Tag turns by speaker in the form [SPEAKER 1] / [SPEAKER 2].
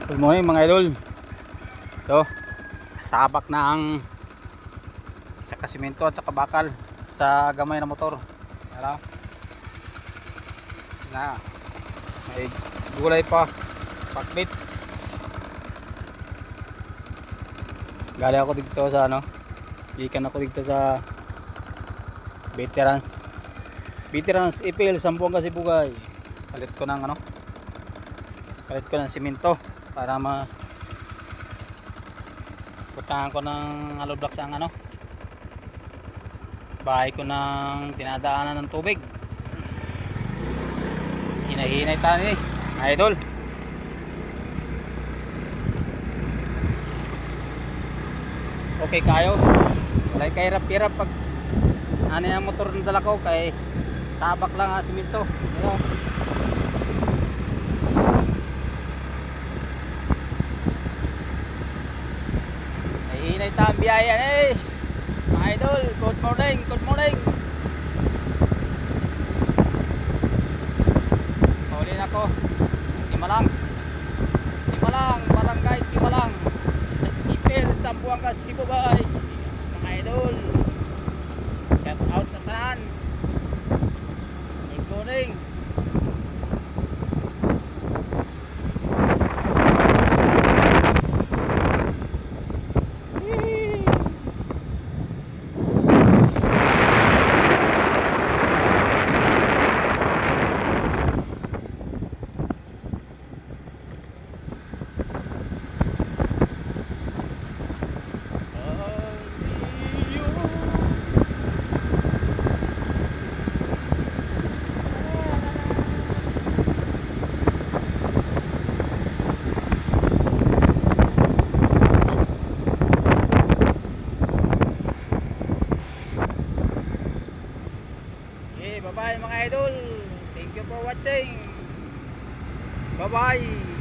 [SPEAKER 1] Good morning mga idol. Ito, sabak na ang isa kasimento at saka bakal sa gamay na motor. Alam? Na, may gulay pa, pakbit. Galing ako dito sa ikan ako dito sa Veterans Ipil, Sambuanga, Sibugay. Palit ko ng simento para putahan ko ng hollow blocks ang bahay ko ng tinadaanan ng tubig. Hinahinay tayo idol. Okay kayo, walay kay hirap-hirap pag ang motor ng dala ko kay sabak lang ang simento. Hinay tayong biyaya mga idol. Good morning, good morning. Paulin ako Timalang, barangay Timalang, sa Ipil, Sambuanga, Sibugay mga idol. Shout out sa tanan. Good morning. Bye bye mga idol. Thank you for watching. Bye bye.